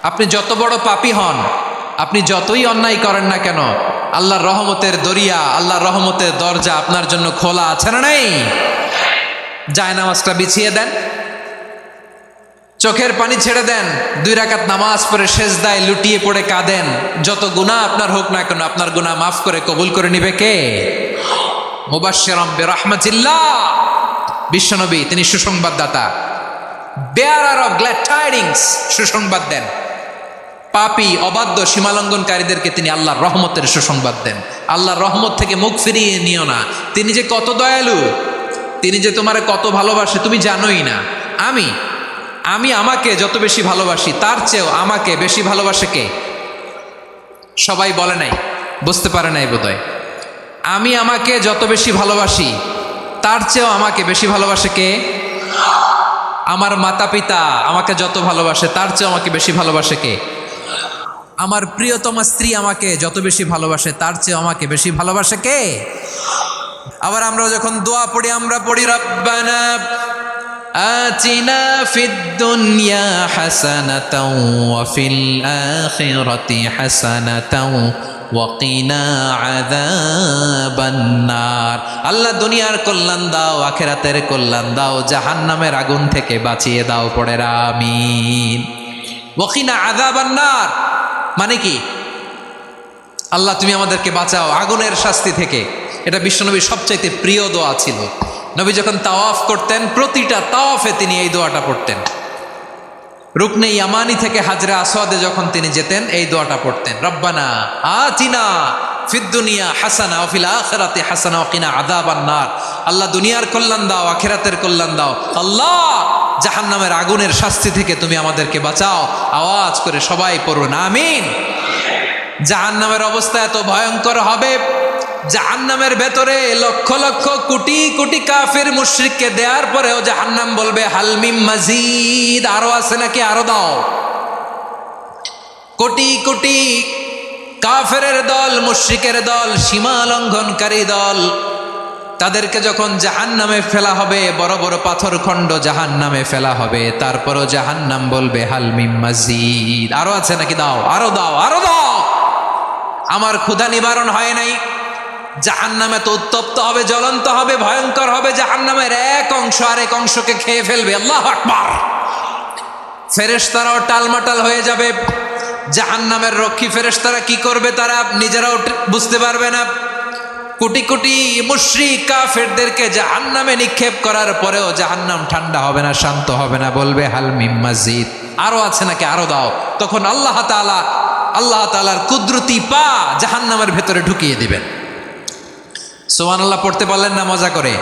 আপনি যত বড় পাপী হন, আপনি যতই অন্যায় করেন না কেন, আল্লাহর রহমতের দরিয়া, আল্লাহর রহমতের দরজা আপনার জন্য খোলা আছে না নেই? জায়নামাজটা বিছিয়ে দেন, চোখের পানি ছেড়ে দেন, 2 রাকাত নামাজ পড়ে সেজদায় লুটিয়ে পড়ে কাঁদেন। যত গুনাহ আপনার হোক না কেন, আপনার গুনাহ মাফ করে কবুল করে নিবে কে? মুবাশশিরাম বিরহমাতিল্লাহ, বিশ্বনবী তিনি সুসংবাদদাতা, বেয়ারার অফ গ্ল্যাড টাইডিংস, সুসংবাদ দেন। পাপী অবাধ্য সীমালঙ্ঘনকারীদেরকে তিনি আল্লাহর রহমতের সুসংবাদ দেন। আল্লাহর রহমত থেকে মুখ ফিরিয়ে নিও না। তিনি যে কত দয়ালু, তিনি যে তোমারে কত ভালোবাসে তুমি জানোই না। আমি আমাকে যত বেশি ভালোবাসি তার চেয়েও আমাকে বেশি ভালোবাসে কে? সবাই বলে নাই, বুঝতে পারে নাই বোধহয়। আমি আমাকে যত বেশি ভালোবাসি তার চেয়েও আমাকে বেশি ভালোবাসে কে? আমার মাতা পিতা আমাকে যত ভালোবাসে তার চেয়েও আমাকে বেশি ভালোবাসে কে? আমার প্রিয়তমা স্ত্রী আমাকে যত বেশি ভালোবাসে তার চেয়েও আমাকে বেশি ভালোবাসে কে? আবার আমরা যখন দোয়া পড়ি, আমরা পড়ি রব্বানা আতিনা ফিদ দুনিয়া হাসানাতাও ওয়া ফিল আখিরাতি হাসানাতাও ওয়া কিনা আযাবান নার। আল্লাহ দুনিয়ার কল্যাণ দাও, আখিরাতের কল্যাণ দাও, জাহান্নামের আগুন থেকে বাঁচিয়ে দাও। পড়ে আমিন। ওয়া কিনা আযাবান নার মানে কি? আল্লাহ তুমি আমাদেরকে বাঁচাও আগুনের শাস্তি থেকে। এটা বিশ্বনবীর সবচাইতে প্রিয় দোয়া ছিল। নবী যখন তাওয়াফ করতেন, প্রতিটা তাওয়াফে তিনি এই দোয়াটা পড়তেন। রুকনে ইয়ামানি থেকে হাজরে আসওয়াদে যখন তিনি যেতেন, এই দোয়াটা পড়তেন, রব্বানা আতিনা ফিদ দুনিয়া হাসানা ওয়া ফিল আখিরাতি হাসানা ওয়া কিনা আযাবান নার। আল্লাহ দুনিয়ার কল্যাণ দাও, আখিরাতের কল্যাণ দাও। আল্লাহ জাহান্নামের আগুনের শাস্তি থেকে তুমি আমাদেরকে বাঁচাও। আওয়াজ করে সবাই পড়ুন আমিন। জাহান্নামের অবস্থা এত ভয়ঙ্কর হবে, জাহান্নামের ভেতরে লক্ষ লক্ষ কোটি কোটি কাফির মুশরিককে দেওয়ার পরেও জাহান্নাম বলবে হালমিম মাজিদ, আরো আছে নাকি, আরো দাও। কোটি কোটি কাফেরের দল, মুশরিকের দল, সীমা লঙ্ঘনকারী দল, তাদেরকে যখন জাহান্নামে ফেলা হবে, বড় বড় পাথর খণ্ড জাহান্নামে ফেলা হবে, তারপরও জাহান্নাম বলবে হালমিম মাজিদ, আরো আছে নাকি, দাও, আরো দাও, আরো দাও। আমার ক্ষুধা নিবারণ হয় নাই। জাহান্নামে তো উত্তপ্ত হবে, জ্বলন্ত হবে, ভয়ঙ্কর হবে। জাহান্নামের এক অংশ আরেক অংশকে খেয়ে ফেলবে। আল্লাহু আকবার। ফেরেশতারাও টালমাটাল হয়ে যাবে। জাহান্নামের রক্ষী ফেরেশতারা কি করবে তারা নিজেরাও বুঝতে পারবে না। কোটি কোটি মুশরিক কাফেরদেরকে জাহান্নামে নিক্ষেপ করার পরেও জাহান্নাম ঠান্ডা হবে না, শান্ত হবে না, বলবে হাল মিম মাজিদ, আরো আছে নাকি, আরো দাও। তখন আল্লাহ তাআলার কুদরতি পা জাহান্নামের ভেতরে ঢুকিয়ে দিবেন। সুবহানাল্লাহ পড়তে পারলেন না মজা করে?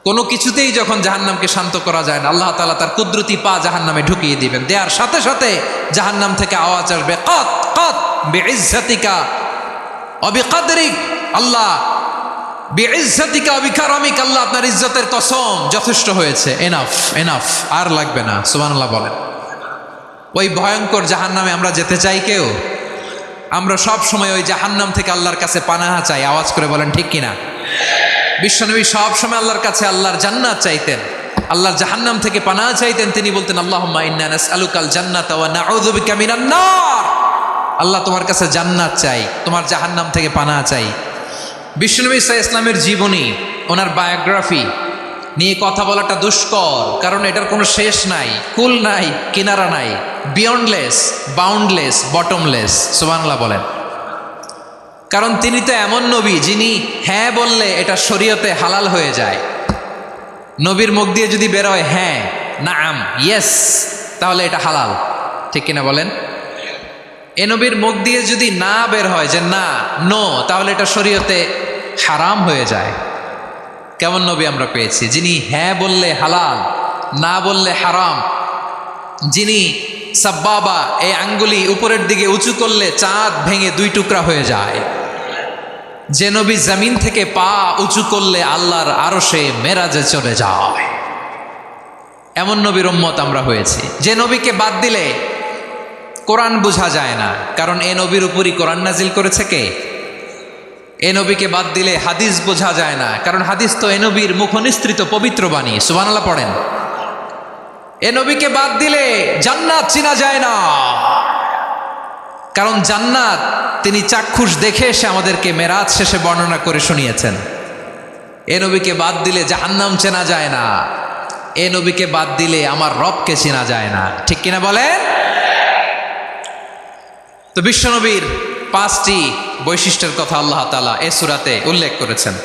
কোনো কিছুতেই যখন জাহান্নামকে শান্ত করা যায় না, আল্লাহ তাআলা তার কুদরতি পা জাহান্নামে ঢুকিয়ে দিবেন। দেওয়ার সাথে সাথে জাহান্নাম থেকে আওয়াজ আসবে, কত কত বিইজ্জাতিকা ওয়া বিকদরিক, আল্লাহ বিইজ্জাতিকা ওয়া বিকারামিক, আল্লাহ আপনার ইজ্জতের কসম, যথেষ্ট হয়েছে, এনাফ এনাফ, আর লাগবে না। সুবহানাল্লাহ বলেন। ওই ভয়ঙ্কর জাহান্নামে আমরা যেতে চাই কেউ? আমরা সব সময় ওই জাহান্নাম থেকে আল্লাহর কাছে পানাহা চাই। আওয়াজ করে বলেন ঠিক কিনা? বিশ্বনবী সব সময় আল্লাহর কাছে আল্লাহর জান্নাত চাইতেন, আল্লাহর জাহান্নাম থেকে পানাহা চাইতেন। তিনি বলতেন আল্লাহুম্মা ইন্না নাসআলুকাল জান্নাতা ওয়া নাউযু বিকা মিনান নার। আল্লাহ তোমার কাছে জান্নাত চাই, তোমার জাহান্নাম থেকে পানাহা চাই। বিশ্বনবী সাল্লাল্লাহু আলাইহি ইসলামের জীবনী, ওনার বায়োগ্রাফি নিয়ে কথা বলাটা দুষ্কর, কারণ এটার কোনো শেষ নাই, কুল নাই, কিনারা নাই, বিয়ন্ডলেস, বাউন্ডলেস, বটমলেস। সুবহানাল্লাহ বলেন। কারণ তিনি তো এমন নবী যিনি হ্যাঁ বললে এটা শরীয়তে হালাল হয়ে যায়। নবীর মুখ দিয়ে যদি বেরোয় হ্যাঁ, নাম, ইয়েস, তাহলে এটা হালাল, ঠিক কিনা বলেন? এ নবীর মুখ দিয়ে যদি না বের হয় যে না, নো, তাহলে এটা শরীয়তে হারাম হয়ে যায়। কেমন নবী আমরা পেয়েছি, যিনি হ্যাঁ বললে হালাল, না বললে হারাম, যিনি সাব্বাবা, এই আঙ্গুলি উপরের দিকে উঁচু করলে চাঁদ ভেঙে 2 টুকরা হয়ে যায়, যে নবী জমিন থেকে পা উঁচু করলে আল্লাহর আরশে মেরাজে চলে যায়, এমন নবীর উম্মত আমরা হয়েছি। যে নবীকে বাদ দিলে কোরআন বোঝা যায় না, কারণ এ নবীর উপরই কোরআন নাজিল করেছে কে? এ নবীকে বাদ দিলে হাদিস বোঝা যায় না, কারণ হাদিস তো এ নবীর মুখনিসৃত পবিত্র বাণী। সুবহানাল্লাহ পড়েন। এ নবীকে বাদ দিলে জান্নাত চিনা যায় না। কারণ জান্নাত তিনি চাক্ষুষ দেখে এসে আমাদেরকে মেরাজ শেষে বর্ণনা করে শুনিয়েছেন। এ নবীকে বাদ দিলে জাহান্নাম চেনা যায় না। এ নবীকে বাদ দিলে আমার রবকে চেনা যায় না। ঠিক কিনা বলেন? তো বিশ্বনবীর 5টি বৈশিষ্ট্যের কথা আল্লাহ তাআলা এই সূরাতে উল্লেখ করেছেন।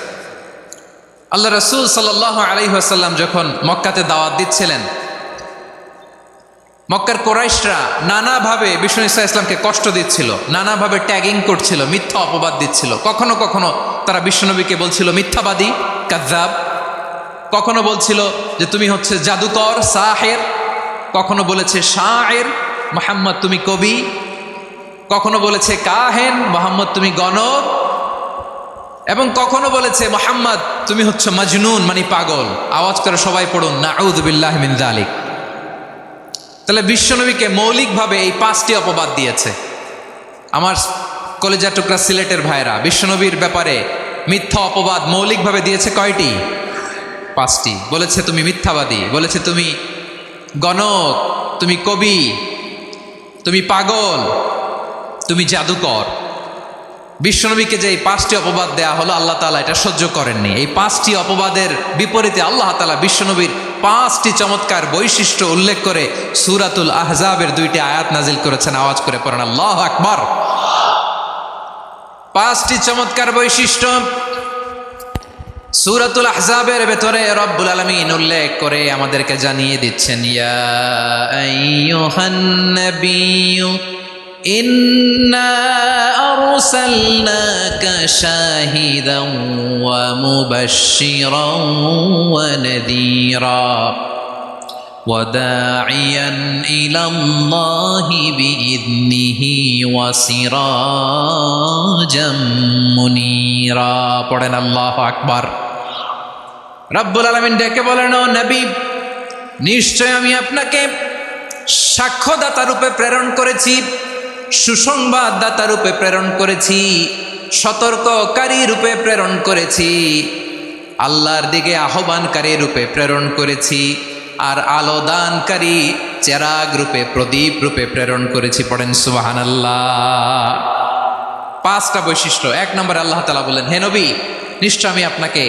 আল্লাহ রাসূল সাল্লাল্লাহু আলাইহি ওয়াসাল্লাম যখন মক্কাতে দাওয়াত দিচ্ছিলেন, মক্কার কুরাইশরা নানাভাবে বিষ্ণু ইসা ইসলামকে কষ্ট দিচ্ছিল, নানাভাবে ট্যাগিং করছিল, মিথ্যা অপবাদ দিচ্ছিল। কখনো কখনো তারা বিশ্বনবীকে বলছিল মিথ্যাবাদী, কাযযাব। কখনো বলছিল যে তুমি হচ্ছে জাদুকর, সাহের। কখনো বলেছে শায়ের, মুহাম্মদ তুমি কবি। কখনো বলেছে কাহেন, মুহাম্মদ তুমি গণক। এবং কখনো বলেছে মুহাম্মদ তুমি হচ্ছে মাজনুন, মানে পাগল। আওয়াজ করে সবাই পড়ুন নাউযু বিল্লাহি মিন যালিক। তাহলে বিশ্বনবীকে মৌলিকভাবে এই 5টি অপবাদ দিয়েছে। আমার কলেজা টুকরা সিলেটের ভাইরা, বিশ্বনবীর ব্যাপারে মিথ্যা অপবাদ মৌলিকভাবে দিয়েছে কয়টি? 5টি। বলেছে তুমি মিথ্যাবাদী, বলেছে তুমি গণক, তুমি কবি, তুমি পাগল, তুমি জাদুকর। বিশ্বনবীকে যে এই 5টি অপবাদ দেয়া হলো, আল্লাহ তাআলা এটা সহ্য করেননি। এই 5টি অপবাদের বিপরীতে আল্লাহ তাআলা বিশ্বনবীর 5টি চমৎকার বৈশিষ্ট্য উল্লেখ করে সূরাতুল আহজাবের 2টি আয়াত নাজিল করেছেন। আওয়াজ করে পড়েন আল্লাহু আকবার। 5টি চমৎকার বৈশিষ্ট্য সূরাতুল আহজাবের ভেতরে রব্বুল আলামিন উল্লেখ করে আমাদেরকে জানিয়ে দিচ্ছেন, ইয়া আইয়ুহান নাবিয়্যু ইন্না আরসালনাকা শাহিদান ওয়া মুবাশশিরান ওয়া নাযীরা ওয়া দাঈয়ান ইলাল্লাহি বিইذনিহি ওয়া সিরাজাম মুনীরা। পড়েন আল্লাহু আকবার। রব্বুল আলামিন ডেকে বলেন, ও নবী, নিশ্চয় আমি আপনাকে সাক্ষ্যদাতা রূপে প্রেরণ করেছি, সুসংবাদদাতা রূপে প্রেরণ করেছি, সতর্ককারী রূপে প্রেরণ করেছি, আল্লাহর দিকে আহ্বানকারী রূপে প্রেরণ করেছি, আর আলো দানকারী চেরাগ রূপে, প্রদীপ রূপে প্রেরণ করেছি। পড়েন সুবহানাল্লাহ। 5টা বৈশিষ্ট্য। 1 নম্বরে আল্লাহ তাআলা বললেন, হে নবী, নিশ্চয় আমি আপনাকে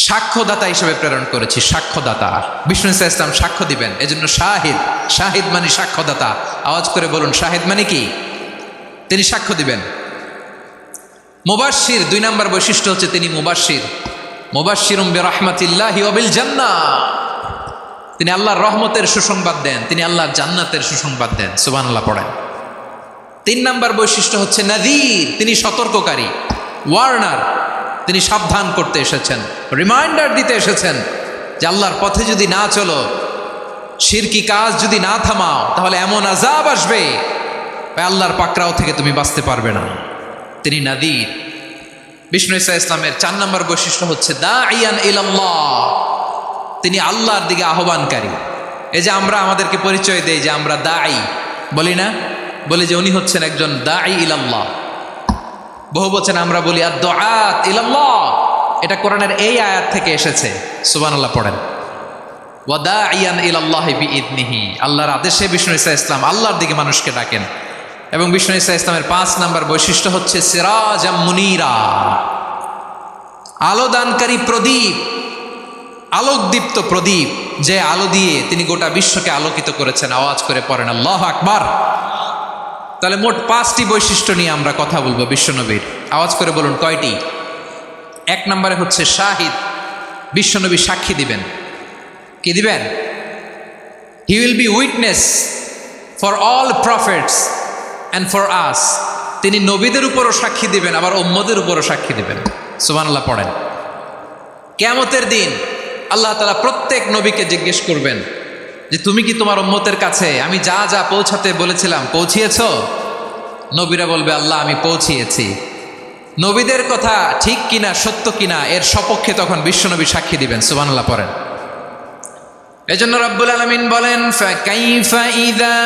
সাক্ষ্যদাতা হিসেবে প্রেরণ করেছি। সাক্ষ্যদাতা, বিষ্ণু ইসা ইসলাম সাক্ষ্য দিবেন, এজন্য শাহিদ। শাহিদ মানে সাক্ষ্যদাতা। আওয়াজ করে বলুন, শাহিদ মানে কি? তিনি সাক্ষ্য দিবেন। মুবাশশির, 2 নম্বর বৈশিষ্ট্য হচ্ছে তিনি মুবাশশির। মুবাশশিরুম বিরাহমাতিল্লাহি ওয়া বিল জান্নাহ। তিনি আল্লাহর রহমতের সুসংবাদ দেন, তিনি আল্লাহর জান্নাতের সুসংবাদ দেন। সুবহানাল্লাহ পড়েন। 3 নম্বর বৈশিষ্ট্য হচ্ছে নাযীর, তিনি সতর্ককারী, ওয়ার্নার। তিনি সাবধান করতে এসেছেন, রিমাইন্ডার দিতে এসেছেন যে আল্লাহর পথে যদি না চলো, শিরকি কাজ যদি না থামাও, তাহলে এমন আযাব আসবে আল্লাহর পাকড়াও থেকে তুমি বাঁচতে পারবে না। তিনি নাযীর। বিষ্ণু ইসা ইসলামের 4 নম্বর বৈশিষ্ট্য হচ্ছে দাঈয়ান ইলাল্লাহ, তিনি আল্লাহর দিকে আহ্বানকারী। এই যে আমরা আমাদেরকে পরিচয় দেই যে আমরা দাঈ, বলি না? বলি যে উনি হচ্ছেন একজন দাঈ ইলাল্লাহ। বহু বচনে আমরা বলি আদ-দুআত ইলাল্লাহ। এটা কোরআনের এই আয়াত থেকে এসেছে। সুবহানাল্লাহ পড়েন। ওয়া দাঈয়ান ইলাল্লাহি বিইذনিহি, আল্লাহর আদেশে বিষ্ণু ইসা ইসলাম আল্লাহর দিকে মানুষকে ডাকেন। এবং বিষ্ণু ইসা ইসলামের 5 নম্বর বৈশিষ্ট্য হচ্ছে সিরাজাম মুনীরা, আলো দানকারী প্রদীপ, আলোকদীপ্ত প্রদীপ, যে আলো দিয়ে তিনি গোটা বিশ্বকে আলোকিত করেছেন। আওয়াজ করে পড়েন আল্লাহু আকবার। তাহলে মোট 5টি বৈশিষ্ট্য নিয়ে আমরা কথা বলবো বিশ্বনবীর। আওয়াজ করে বলুন কয়টি? 1 নম্বরে হচ্ছে শাহিদ, বিশ্বনবী সাক্ষী দিবেন। কি দিবেন? He will be witness for all prophets and for us. তিনি নবীদের উপরও সাক্ষী দিবেন, আবার উম্মতের উপরও সাক্ষী দিবেন। সুবহানাল্লাহ পড়েন। কিয়ামতের দিন আল্লাহ তাআলা প্রত্যেক নবীকে জিজ্ঞেস করবেন যে তুমি কি তোমার উম্মতের কাছে আমি যা যা পৌঁছাতে বলেছিলাম পৌঁছিয়েছো? নবীরা বলবে আল্লাহ আমি পৌঁছিয়েছি। নবীদের কথা ঠিক কিনা, সত্য কিনা, এর সপক্ষে তখন বিশ্বনবী সাক্ষী দিবেন। সুবহানাল্লাহ পড়েন। এজন্য রব্বুল আলামিন বলেন, ফাকাইফা ইযা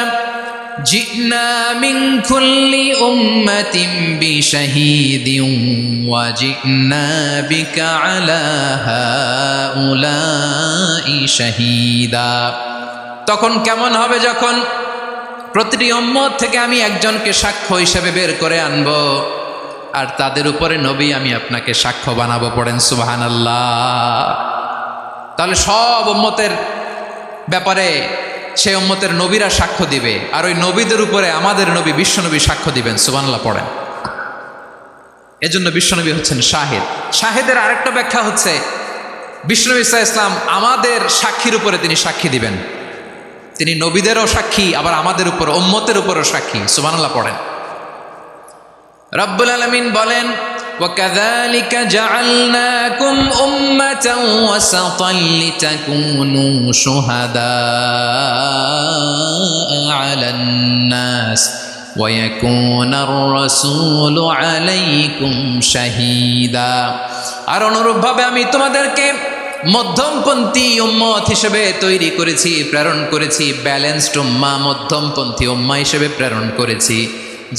জি'না মিন কুল্লি উম্মাতিন বিশাহীদিন ওয়া জি'না বিকা আলা হাউলাই শাহীদা। তখন কেমন হবে যখন প্রতিটি উম্মত থেকে আমি একজনকে সাক্ষ্য হিসেবে বের করে আনবো, আর তাদের উপরে নবী আমি আপনাকে সাক্ষ্য বানাবো। পড়েন সুবহানাল্লাহ। তাহলে সব উম্মতের ব্যাপারে সে উম্মতের নবীরা সাক্ষ্য দিবে, আর ওই নবীদের উপরে আমাদের নবী বিশ্বনবী সাক্ষ্য দিবেন। সুবহানাল্লাহ পড়েন। এজন্য বিশ্বনবী হচ্ছেন শাহিদ। শাহিদের আরেকটা ব্যাখ্যা হচ্ছে বিশ্বনবী সাল্লাল্লাহু আলাইহি ওয়াসাল্লাম আমাদের সাক্ষীর উপরে তিনি সাক্ষী দিবেন। তিনি নবীদেরও সাক্ষী, আবার আমাদের উপর উম্মতের উপরও সাক্ষী। সুবহানাল্লাহ পড়েন। রব্বুল আলামিন বলেন, وَكَذَلِكَ جَعَلْنَاكُمْ أُمَّةً وَسَطًا لِتَكُونُوا شُهَدَاءَ عَلَى النَّاسِ وَيَكُونَ الرَّسُولُ عَلَيْكُمْ شَهِيدًا। আর অনুরূপভাবে আমি তোমাদেরকে মধ্যমপন্থী উম্মত হিসেবে তৈরি করেছি, প্রেরণ করেছি। ব্যালেন্সড উম্মাহ, মধ্যমপন্থী উম্মাহ হিসেবে প্রেরণ করেছি,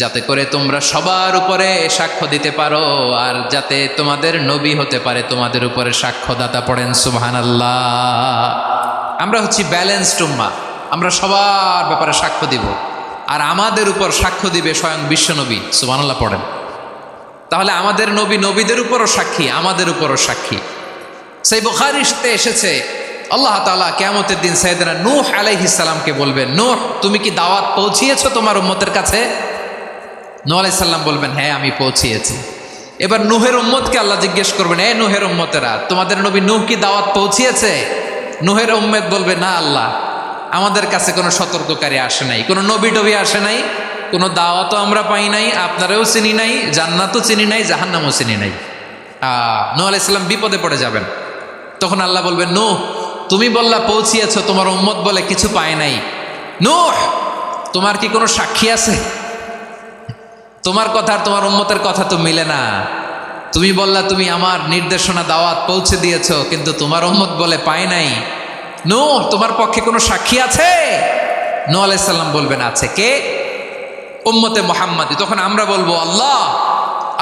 যাতে করে তোমরা সবার উপরে সাক্ষ্য দিতে পারো, আর যাতে তোমাদের নবী হতে পারে তোমাদের উপরে সাক্ষ্যদাতা। পড়েন সুবহানাল্লাহ। আমরা হচ্ছি ব্যালেন্সড উম্মাহ, আমরা সবার ব্যাপারে সাক্ষ্য দিব, আর আমাদের উপর সাক্ষ্য দিবে স্বয়ং বিশ্বনবী। সুবহানাল্লাহ পড়েন। তাহলে আমাদের নবী নবীদের উপরও সাক্ষী, আমাদের উপরও সাক্ষী। সেই বুখারীতে এসেছে আল্লাহ তাআলা কিয়ামতের দিন সাইয়েদনা নূহ আলাইহিস সালামকে বলবেন, নূহ তুমি কি দাওয়াত পৌঁছিয়েছো তোমার উম্মতের কাছে? নূহ আলাইহিস সালাম বলবেন, হ্যাঁ আমি পৌঁছিয়েছি। এবার নূহের উম্মতকে আল্লাহ জিজ্ঞেস করবেন, এ নূহের উম্মতেরা, তোমাদের নবী নূহ কি দাওয়াত পৌঁছিয়েছে? নূহের উম্মত বলবে, না আল্লাহ, আমাদের কাছে কোনো সতর্ককারী আসে নাই, কোনো নবী টবি আসে নাই, কোনো দাওয়াতও আমরা পাই নাই, আপনারাও চিনি নাই, জান্নাতও চিনি নাই, জাহান্নামও চিনি নাই। নূহ আলাইহিস সালাম বিপদে পড়ে যাবেন। তখন আল্লাহ বলবেন, নূহ তুমি বললা পৌঁছিয়েছো, তোমার উম্মত বলে কিছু পায় নাই। নূহ তোমার কি কোনো সাক্ষী আছে? তোমার কথা আর তোমার উম্মতের কথা তো মিলে না। তুমি বললা তুমি আমার নির্দেশনা দাওয়াত পৌঁছে দিয়েছো, কিন্তু তোমার উম্মত বলে পায় নাই। নূহ তোমার পক্ষে কোনো সাক্ষী আছে? নূহ আলাইহিস সালাম বলবেন, আছে। কে? উম্মতে মুহাম্মাদি। তখন আমরা বলবো,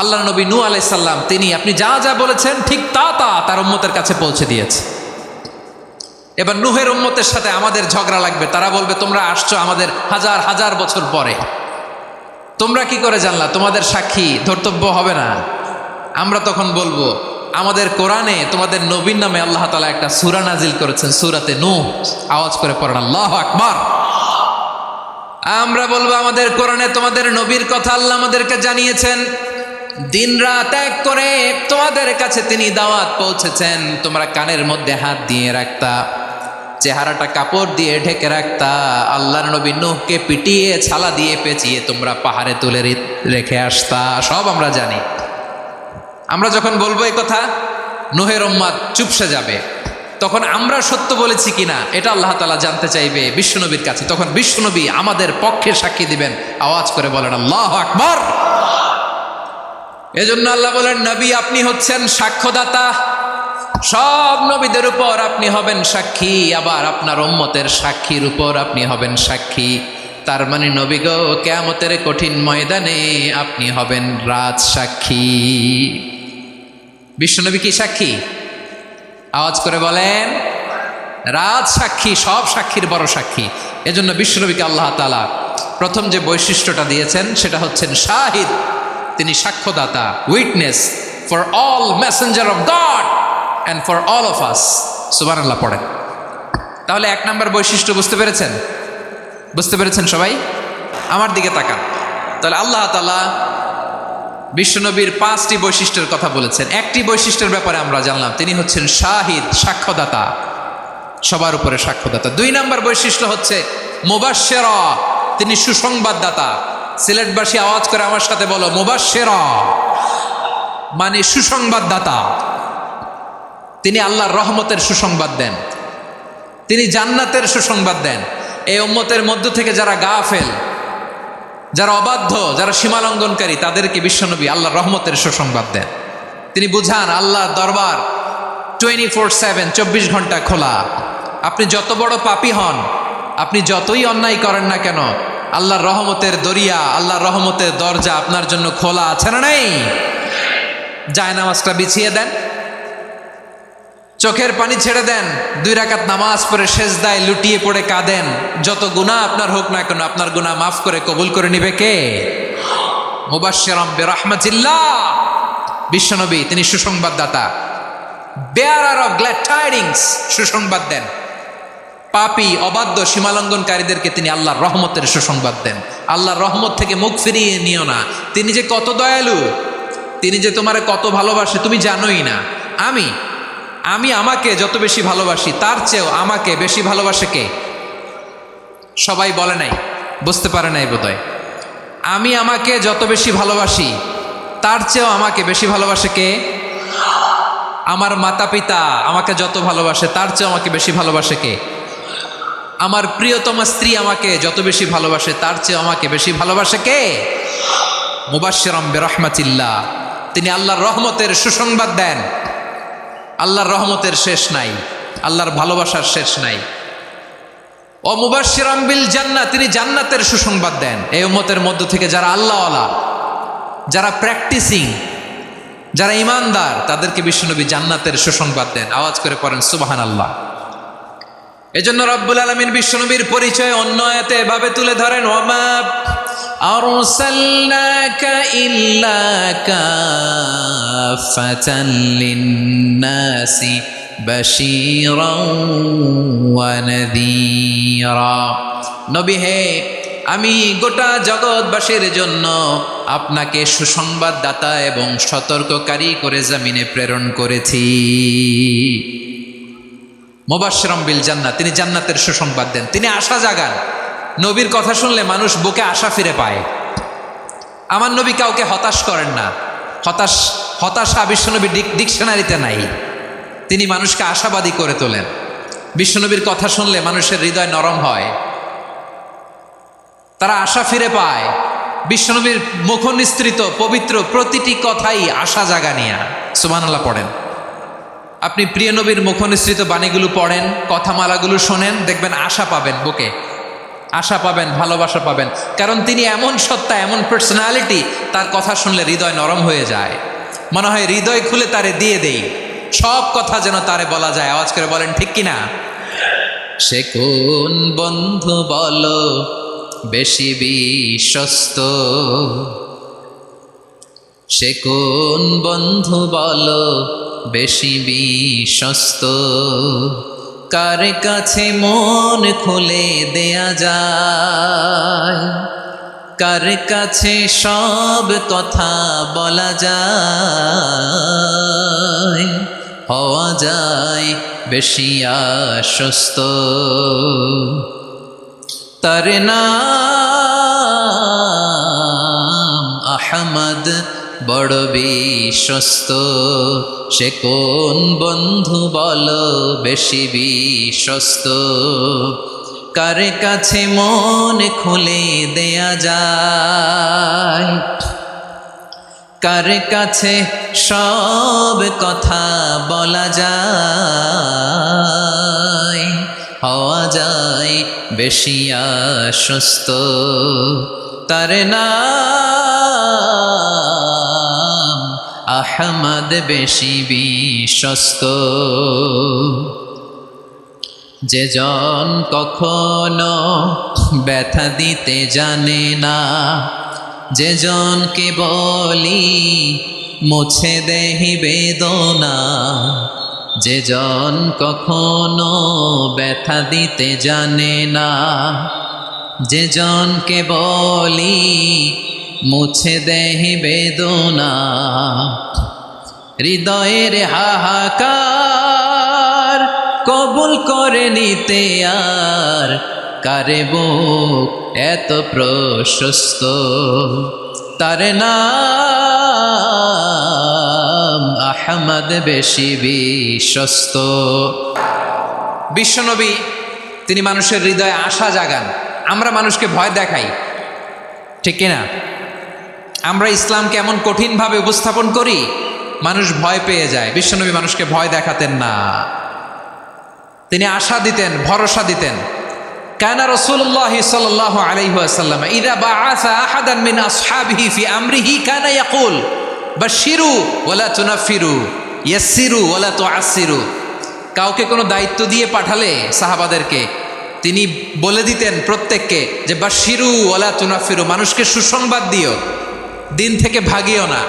আল্লাহ নবী নূহ আলাইহিস সালাম তিনি আপনি যা যা বলেছেন ঠিক তা তার উম্মতের কাছে পৌঁছে দিয়েছে। এবার নূহের উম্মতের সাথে আমাদের ঝগড়া লাগবে। তারা বলবে, তোমরা আসছো আমাদের হাজার হাজার বছর পরে, তোমরা কি করে জানলা? তোমাদের সাক্ষী ধর্তব্য হবে না। আমরা তখন বলবো, আমাদের কোরআনে তোমাদের নবীর নামে আল্লাহ তাআলা একটা সূরা নাজিল করেছেন, সূরাতে নূহ। আওয়াজ করে পড়েন আল্লাহু আকবার। আমরা বলবো, আমাদের কোরআনে তোমাদের নবীর কথা আল্লাহ আমাদেরকে জানিয়েছেন, দিন রাত এক করে তোমাদের কাছে তিনি দাওয়াত পৌঁছেছেন। তোমরা কানের মধ্যে হাত দিয়ে রাখতা, চেহারাটা কাপড় দিয়ে ঢেকে রাখতা, আল্লাহর নবী নূহকে পিটিয়ে ছালা দিয়ে পেঁচিয়ে তোমরা পাহাড়ে তুলে রেখে আসতা। সব আমরা জানি। আমরা যখন বলবো এই কথা, নূহের উম্মত চুপসে যাবে। তখন আমরা সত্য বলেছি কিনা এটা আল্লাহ তাআলা জানতে চাইবে বিশ্বনবীর কাছে। তখন বিশ্বনবী আমাদের পক্ষে সাক্ষী দিবেন। আওয়াজ করে বলেন আল্লাহু আকবার। এজন্য আল্লাহ বলেন, নবী আপনি হচ্ছেন সাক্ষ্যদাতা, সব নবীদের উপর আপনি হবেন সাক্ষী, আবার আপনার উম্মতের সাক্ষীর উপর আপনি হবেন সাক্ষী। তার মানে নবী গো, কিয়ামতের কঠিন ময়দানে আপনি হবেন রাজ সাক্ষী। বিশ্বনবী কি সাক্ষী? আওয়াজ করে বলেন, রাজ সাক্ষী, সব সাক্ষীর বড় সাক্ষী। এজন্য বিশ্বনবীকে আল্লাহ তাআলা প্রথম যে বৈশিষ্ট্যটা দিয়েছেন সেটা হচ্ছেন শাহিদ। তিনি সাক্ষ্যদাতা, witness for all messenger of God and for all of us. সুবহানাল্লাহ পড়েন। তাহলে এক নাম্বার বৈশিষ্ট্য বুঝতে পেরেছেন? বুঝতে পেরেছেন সবাই? আমার দিকে তাকান। তাহলে আল্লাহ তাআলা বিশ্বনবীর 5টি বৈশিষ্ট্যের কথা বলেছেন। একটি বৈশিষ্ট্যের ব্যাপারে আমরা জানলাম, তিনি হচ্ছেন শাহিদ, সাক্ষ্যদাতা, সবার উপরে সাক্ষ্যদাতা। 2 নাম্বার বৈশিষ্ট্য হচ্ছে মুবাশশিরা, তিনি সুসংবাদদাতা। সিলেটবাসী আওয়াজ করে আমার সাথে বলো, মুবাশশিরা মানে সুসংবাদদাতা। তিনি আল্লাহর রহমতের সুসংবাদ দেন, তিনি জান্নাতের সুসংবাদ দেন। এই উম্মতের মধ্য থেকে যারা গাফেল, যারা অবাধ্য, যারা সীমালঙ্ঘনকারী, তাদেরকে বিশ্বনবী আল্লাহর রহমতের সুসংবাদ দেন। তিনি বুঝান আল্লাহর দরবার 24/7, 24 ঘন্টা খোলা। আপনি যত বড় পাপী হন, আপনি যতই অন্যায় করেন না কেন, আল্লাহর রহমতের দরিয়া, আল্লাহর রহমতের দরজা আপনার জন্য খোলা আছে না নাই? জায়নামাজটা বিছিয়ে দেন, চোখের পানি ছেড়ে দেন, 2 রাকাত নামাজ পড়ে সেজদায় লুটিয়ে পড়ে কাঁদেন, যত গুনাহ আপনার হোক না কেন আপনার গুনাহ মাফ করে কবুল করে নিবে কে? মুবাশশিরাম বিরহমাতিল্লাহ, বিশ্বনবী তিনি সুসংবাদদাতা, বেয়ারার অফ গ্ল্যাড টাইডিংস, সুসংবাদ দেন। পাপী অবাধ্য সীমালঙ্ঘনকারীদেরকে তিনি আল্লাহর রহমতের সুসংবাদ দেন। আল্লাহর রহমত থেকে মুখ ফিরিয়ে নিও না। তিনি যে কত দয়ালু, তিনি যে তোমারে কত ভালোবাসে তুমি জানোই না। আমি আমাকে যত বেশি ভালোবাসি তার চেয়েও আমাকে বেশি ভালোবাসে কে? সবাই বলে নাই, বুঝতে পারে নাই বোধহয়। আমি আমাকে যত বেশি ভালোবাসি তার চেয়েও আমাকে বেশি ভালোবাসে কে? আমার মাতা পিতা আমাকে যত ভালোবাসে তার চেয়েও আমাকে বেশি ভালোবাসে কে? আমার প্রিয়তমা স্ত্রী আমাকে যত বেশি ভালোবাসে তার চেয়েও আমাকে বেশি ভালোবাসে কে? মুবাশশিরাম বিরহমাতিল্লাহ, তিনি আল্লাহর রহমতের সুসংবাদ দেন। আল্লাহর রহমতের শেষ নাই, আল্লাহর ভালোবাসার শেষ নাই। ও মুবাশশিরাম বিল জান্নাহ, তিনি জান্নাতের সুসংবাদ দেন। এই উম্মতের মধ্য থেকে যারা আল্লাহওয়ালা, যারা প্র্যাকটিসিং, যারা ইমানদার, তাদেরকে বিশ্বনবী জান্নাতের সুসংবাদ দেন। আওয়াজ করে পড়েন সুবহানাল্লাহ। এজন্য রব্বুল আলামিন বিশ্বনবীর পরিচয় অন্য আয়াতে এভাবে তুলে ধরেন, ওয়ামা আরসালনাকা ইল্লা কাফাতান লিন্নাসি বাশীরাও ওয়া নাযীরা। নবী হে, আমি গোটা জগৎবাসীর জন্য আপনাকে সুসংবাদদাতা এবং সতর্ককারী করে জমিনে প্রেরণ করেছি। মুবাশশিরাম বিল জান্নাহ, তিনি জান্নাতের সুসংবাদ দেন, তিনি আশা জাগান। নবীর কথা শুনলে মানুষ বুকে আশা ফিরে পায়। আমার নবী কাউকে হতাশ করেন না। হতাশা বিশ্বনবী ডিকশনারিতে নাই। তিনি মানুষকে আশাবাদী করে তোলেন। বিশ্বনবীর কথা শুনলে মানুষের হৃদয় নরম হয়, তারা আশা ফিরে পায়। বিশ্বনবীর মুখ নিঃসৃত পবিত্র প্রতিটি কথাই আশা জাগানিয়া। সুবহানাল্লাহ পড়েন। আপনি প্রিয় নবীর মুখ নিঃসৃত বাণীগুলো পড়েন, কথামালাগুলো শোনেন, দেখবেন আশা পাবেন, বুকে আশা পাবেন, ভালোবাসা পাবেন। কারণ তিনি এমন সত্তা, এমন পার্সোনালিটি, তার কথা শুনলে হৃদয় নরম হয়ে যায়। মনে হয় হৃদয় খুলে তারে দিয়ে দেই, সব কথা যেন তারে বলা যায়। আওয়াজ করে বলেন ঠিক কিনা? সে কোন বন্ধু বলো বেশি বিশ্বস্ত, সে কোন বন্ধু বলো বেশি বিশ্বস্ত, কার কাছে মন খুলে দেয়া যায়, কার কাছে সব কথা বলা যায়, হওয়া যায় বেশি আশ্বস্ত। তার নাম আহমদ, বড় বিশ্বস্ত। সে কোন বন্ধু বলো বেশি বিশ্বস্ত, কার কাছে মন খুলে দেয়া যায়, কার কাছে সব কথা বলা যায়, হওয়া যায় বেশি আশ্বস্ত। তার নাম আহমদ, বেশি বিশ্বস্ত। যে জন কখনো ব্যথা দিতে জানে না, যে জনকে বলি মুছে দেহি বেদনা, যে জন কখনো ব্যথা দিতে জানে না, যে জনকে বলি মুছে দেহি বেদনা, হৃদয়ের হাহাকার কবুল করে নিতে আর কারে বুক এত প্রশস্ত। তার নাম আহমদ, বেশি বিশ্বস্ত। বিশ্বনবী তিনি মানুষের হৃদয়ে আশা জাগান। আমরা মানুষকে ভয় দেখাই, ঠিক কিনা? আমরা ইসলামকে এমন কঠিনভাবে উপস্থাপন করি, মানুষ ভয় পেয়ে যায়। বিশ্বনবী মানুষকে ভয় দেখাতেন না, তিনি আশা দিতেন, ভরসা দিতেন। কানা রাসূলুল্লাহ সাল্লাল্লাহু আলাইহি ওয়াসাল্লাম ইযা বাআসা আহাদান মিন আসহাবিহি ফি আমরিহি কানা ইয়াকুল বাশশিরু ওয়ালা তুনাফিরু, ইয়াসসিরু ওয়ালা তুআসসিরু। কাউকে কোনো দায়িত্ব দিয়ে পাঠালে সাহাবাদেরকে তিনি বলে দিতেন প্রত্যেককে যে বাশিরু ওয়ালা তুনাফিরু, মানুষকে সুসংবাদ দিও, দিন থেকে ভাগিও না,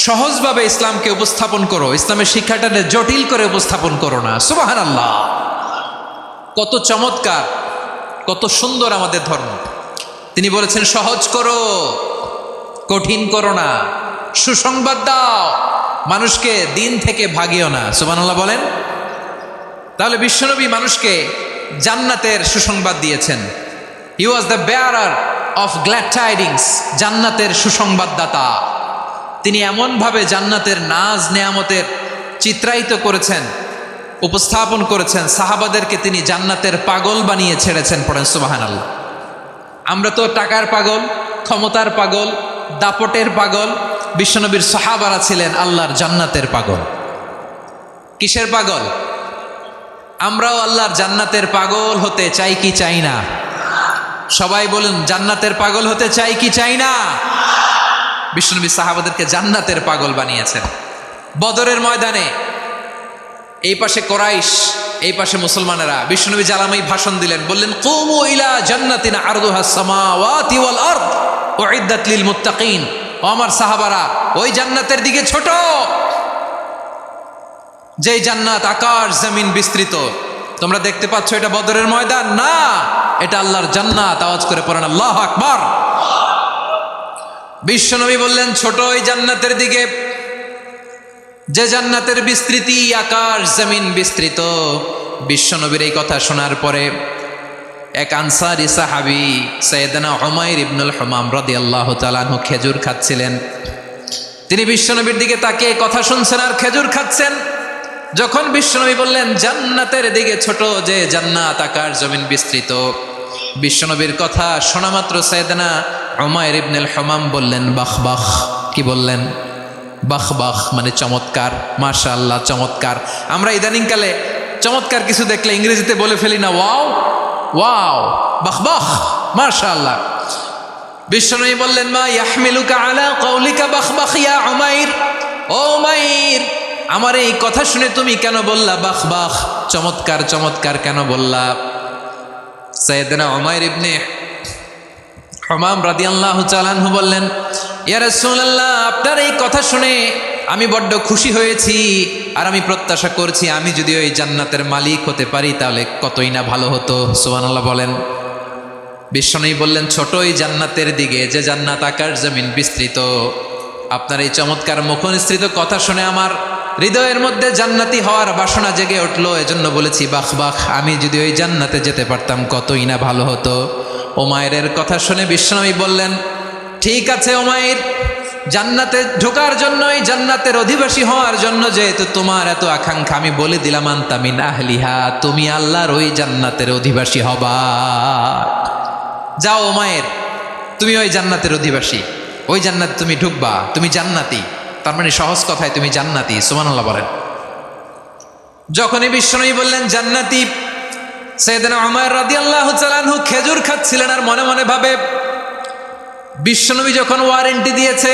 সহজভাবে ইসলামকে উপস্থাপন করো, ইসলামের শিক্ষাটাকে জটিল করে উপস্থাপন করো না। সুবহানাল্লাহ, কত চমৎকার, কত সুন্দর আমাদের ধর্ম। তিনি বলেছেন সহজ করো, কঠিন করো না, সুসংবাদ দাও, মানুষকে দিন থেকে ভাগিও না। সুবহানাল্লাহ বলেন। তাহলে বিশ্বনবী মানুষকে জান্নাতের সুসংবাদ দিয়েছেন। He was the bearer of glad tidings, জান্নাতের সুসংবাদদাতা। তিনি এমনভাবে জান্নাতের নাজ নেয়ামতের চিত্রায়িত করেছেন, উপস্থাপন করেছেন, সাহাবাদেরকে তিনি জান্নাতের পাগল বানিয়ে ছেড়েছেন। পড়েন সুবহানাল্লাহ। আমরা তো টাকার পাগল, ক্ষমতার পাগল, দাপটের পাগল। বিশ্বনবীর সাহাবারা ছিলেন আল্লাহর জান্নাতের পাগল। কিসের পাগল? আমরাও আল্লাহর জান্নাতের পাগল হতে চাই কি চাই না? সবাই বলুন, জান্নাতের পাগল হতে চাই কি চাই না? বিশ্বনবী সাহাবাদেরকে জান্নাতের পাগল বানিয়েছেন। বদরের ময়দানে এই পাশে কোরাইশ, এই পাশে মুসলমানেরা, বিশ্বনবী জালামাই ভাষণ দিলেন, বললেন কুমু ইলা জান্নাতিন আরদুহাস সামাওয়াতি ওয়াল আরদ উইদ্দাত লিল মুত্তাকিন। ও আমার সাহাবারা, ওই জান্নাতের দিকে ছোট, যেই জান্নাত আকাশ জমিন বিস্তৃত। তোমরা দেখতে পাচ্ছ এটা বদরের ময়দান না, এটা আল্লাহর জান্নাত। আওয়াজ করে পড়েন আল্লাহু আকবার। বিশ্বনবী বললেন ছোট ওই জান্নাতের দিকে, যে জান্নাতের বিস্তৃতি আকাশ জমিন বিস্তৃত। বিশ্বনবীর এই কথা শোনার পরে এক আনসারি সাহাবী সাইয়েদনা উমাইর ইবনুল হুমাম রাদিয়াল্লাহু তাআলা আনহু খেজুর খাচ্ছিলেন। তিনি বিশ্বনবীর দিকে তাকিয়ে কথা শুনছেন আর খেজুর খাচ্ছেন। যখন বিশ্বনবী বললেন জান্নাতের দিকে ছোট, যে জান্নাত আকাশ জমিন বিস্তৃত, বিশ্বনবীর কথা শোনা মাত্র সাইয়েদনা উমাইর ইবনুল হুমাম বললেন বাহ বাহ। কি বললেন? বাহ বাহ মানে চমৎকার, মাশাআল্লাহ চমৎকার। আমরা ইদানিংকালে চমৎকার কিছু দেখলে ইংরেজিতে বলে ফেলি না, ওয়াও ওয়াও, বাহ বাহ, মাশাআল্লাহ। বিশ্বনবী বললেন মা ইয়াহমিলুকা আলা কওলিকা বাহ বাহ ইয়া উমাইর। ও উমাইর, আমার এই কথা শুনে তুমি কেন বললা বাহ বাহ, চমৎকার চমৎকার কেন বললা? সাইয়েদনা উমাইর ইবনে হুমাম রাদিয়াল্লাহু তাআলা আনহু বললেন ইয়া রাসূলুল্লাহ, আপনার এই কথা শুনে আমি বড্ড খুশি হয়েছি, আর আমি প্রত্যাশা করছি আমি যদি ওই জান্নাতের মালিক হতে পারি তাহলে কতই না ভালো হতো। সুবহানাল্লাহ বলেন। বিশ্বনবী বললেন ছোট ওই জান্নাতের দিকে, যে জান্নাত আকাশ জমিন বিস্তৃত। আপনার এই চমৎকার মুখনিসৃত কথা শুনে আমার হৃদয়ের মধ্যে জান্নাতি হওয়ার বাসনা জেগে উঠলো, এজন্য বলেছি বাহ বাহ, আমি যদি ওই জান্নাতে যেতে পারতাম কতই না ভালো হতো। উমাইরের কথা শুনে বিশ্বনবী বললেন ঠিক আছে উমাইর, জান্নাতে ঢোকার জন্যই, জান্নাতের অধিবাসী হওয়ার জন্য যেহেতু তোমার এত আকাঙ্ক্ষা, আমি বলে দিলাম আনতা মিন আহলিহা, তুমি আল্লাহর ওই জান্নাতের অধিবাসী হবা। যাও উমাইর, তুমি ওই জান্নাতের অধিবাসী, ওই জান্নাতে তুমি ঢুকবা, তুমি জান্নাতি। তার মানে সহজ কথায় তুমি জান্নাতি। সুবহানাল্লাহ বলেন। যখনই বিশ্বনবী বললেন জান্নাতি, সাইয়েদনা উমাইর রাদিয়াল্লাহু তাআলা আনহু খেজুর খাচ্ছিলেন আর মনে মনে ভাবে, বিশ্বনবী যখন ওয়ারেন্টি দিয়েছে,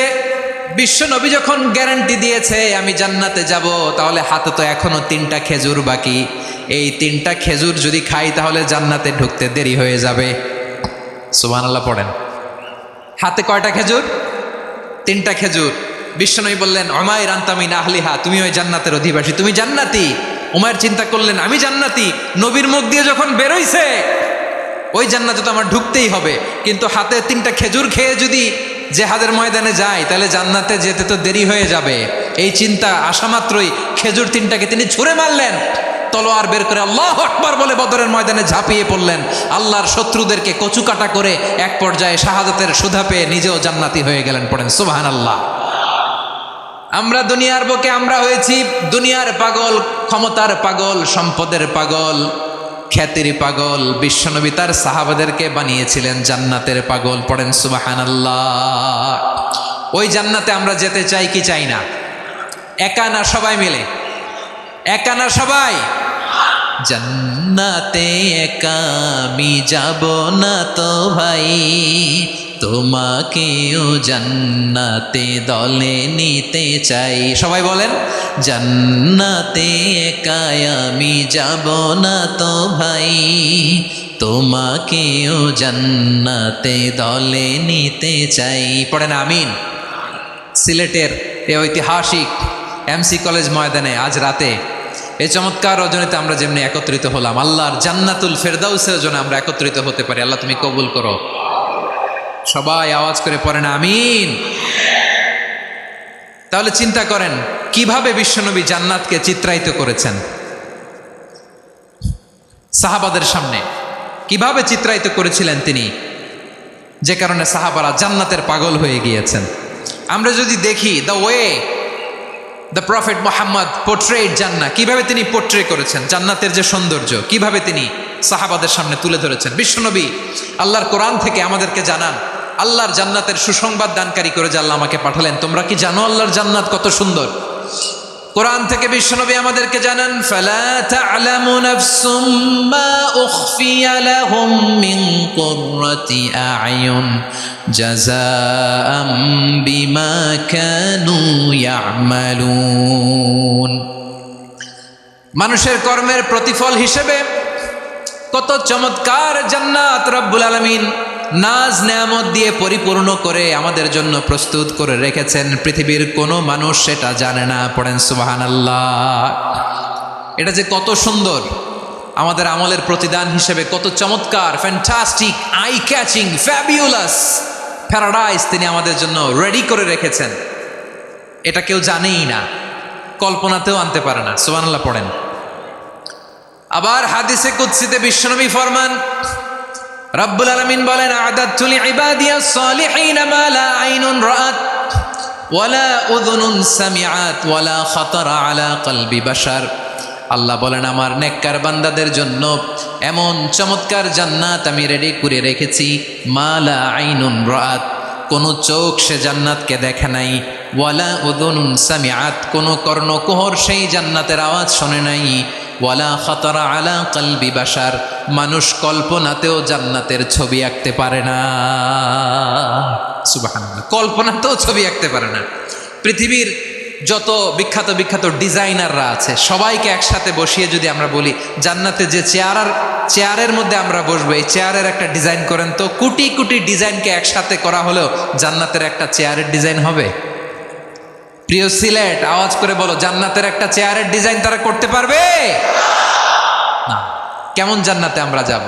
বিশ্বনবী যখন গ্যারান্টি দিয়েছে আমি জান্নাতে যাব, তাহলে হাতে তো এখনো 3টা খেজুর বাকি। এই 3টা খেজুর যদি খাই তাহলে জান্নাতে ঢুকতে দেরি হয়ে যাবে। সুবহানাল্লাহ পড়েন। হাতে কয়টা খেজুর? 3টা খেজুর। বিশ্বনবী বললেন উমাইর আনতা মিন আহলিহা, তুমি ওই জান্নাতের অধিবাসী, তুমি জান্নাতি। উমাইর চিন্তা করলেন আমি জান্নাতি, নবীর মুখ দিয়ে যখন বেরোইছে ওই জান্নাতে তো আমার ঢুকতেই হবে, কিন্তু হাতে 3টা খেজুর খেয়ে যদি জেহাদের ময়দানে যাই তাহলে জান্নাতে যেতে তো দেরি হয়ে যাবে। এই চিন্তা আসা মাত্রই খেজুর 3টাকে তিনি ছুঁড়ে মারলেন, তলোয়ার বের করে আল্লাহু আকবার বলে বদরের ময়দানে ঝাঁপিয়ে পড়লেন। আল্লাহর শত্রুদেরকে কচুকাটা করে এক পর্যায়ে শাহাদাতের সুধা পেয়ে নিজেও জান্নাতি হয়ে গেলেন। পড়েন সুবহানাল্লাহ। আমরা দুনিয়ার বুকে আমরা হয়েছি দুনিয়ার পাগল, ক্ষমতার পাগল, সম্পদের পাগল, খ্যাতির পাগল। বিশ্বনবী তার সাহাবাদেরকে বানিয়েছিলেন জান্নাতের পাগল। পড়েন সুবহানাল্লাহ। ওই জান্নাতে আমরা যেতে চাই কি চাই না? একা না সবাই মিলে? একা না সবাই? জান্নাতে একা আমি যাব না তো ভাই, তোমাকেও জান্নাতে দলে নিতে চাই। সবাই বলেন, জান্নাতে একাই আমি যাব না তো ভাই, তোমাকেও জান্নাতে দলে নিতে চাই। পড়েন আমিন। সিলেটের এই ঐতিহাসিক এমসি কলেজ ময়দানে আজ রাতে এই চমৎকার রজনীতে আমরা যেমনি একত্রিত হলাম, আল্লাহর জান্নাতুল ফেরদাউসের জন্য আমরা একত্রিত হতে পারি। আল্লাহ তুমি কবুল করো। সবাই আওয়াজ করে পড়েন আমিন। তাহলে চিন্তা করেন কিভাবে বিশ্বনবী জান্নাতকে চিত্রায়িত করেছেন সাহাবাদের সামনে, কিভাবে চিত্রায়িত করেছিলেন তিনি, যে কারণে সাহাবারা জান্নাতের পাগল হয়ে গিয়েছেন। আমরা যদি দেখি the way the prophet Muhammad portrait জান্নাত, কিভাবে তিনি পোর্ট্রে করেছেন জান্নাতের যে সৌন্দর্য, কিভাবে তিনি সাহাবাদের সামনে তুলে ধরেছেন। বিশ্বনবী আল্লাহর কোরআন থেকে আমাদেরকে জানান, আল্লাহর জান্নাতের সুসংবাদ দানকারী করে যে আল্লাহ আমাকে পাঠালেন। তোমরা কি জানো আল্লাহর জান্নাত কত সুন্দর? কোরআন থেকে বিশ্বনবী আমাদেরকে জানান, ফালা তা'লামু নাফসুম মা উখফিয়া লাহুম মিন কুররাতি আ'য়ুন জাযাআম বিমা কানু ইয়া'মালুন। মানুষের কর্মের প্রতিফল হিসেবে কত চমৎকার জান্নাত রব্বুল আলামিন নাজ নেয়ামত দিয়ে পরিপূর্ণ করে আমাদের জন্য প্রস্তুত করে রেখেছেন। পৃথিবীর কোনো মানুষ সেটা জানে না। পড়েন সুবহানাল্লাহ। এটা যে কত সুন্দর, আমাদের আমলের প্রতিদান হিসেবে কত চমৎকার, fantastic, eye catching, fabulous paradise তিনি আমাদের জন্য রেডি করে রেখেছেন। এটা কেউ জানেই না, কল্পনাতেও আনতে পারে না। সুবহানাল্লাহ পড়েন। আবার হাদিসে কুদসিতে বিশ্বনবী ফরমান, রব্বুল আলামিন বলেন, আ'দাদতু লিইবাদিয়াস সালিহিন মা লা আইনুন রাআত ওয়ালা উযুনুন সামিআত ওয়ালা খাতারা আলা কলবি বাশার। আল্লাহ বলেন, আমার নেককার বান্দাদের জন্য এমন চমৎকার জান্নাত আমি রেডি করে রেখেছি, মা লা আইনুন রাআত, কোনো চোখ সে জান্নাতকে দেখে নাই, ওয়ালা উযুনুন সামিআত, কোনো কর্ণকুহর সেই জান্নাতের আওয়াজ শোনে নাই, ওয়ালা খাতারা আলা কলবি বাশার, মানুষ কল্পনাতেও জান্নাতের ছবি আঁকতে পারে না। সুবহানাল্লাহ, কল্পনাতেও ছবি আঁকতে পারে না। পৃথিবীর যত বিখ্যাত বিখ্যাত ডিজাইনাররা আছে সবাইকে একসাথে বসিয়ে যদি আমরা বলি জান্নাতে যে চেয়ারের মধ্যে আমরা বসবো, এই চেয়ারের একটা ডিজাইন করেন তো, কোটি কোটি ডিজাইনকে একসাথে করা হলেও জান্নাতের একটা চেয়ারের ডিজাইন হবে? প্রিয় সিলেট, আওয়াজ করে বলো, জান্নাতের একটা চেয়ারের ডিজাইন তারা করতে পারবে না। কেমন জান্নাতে আমরা যাব?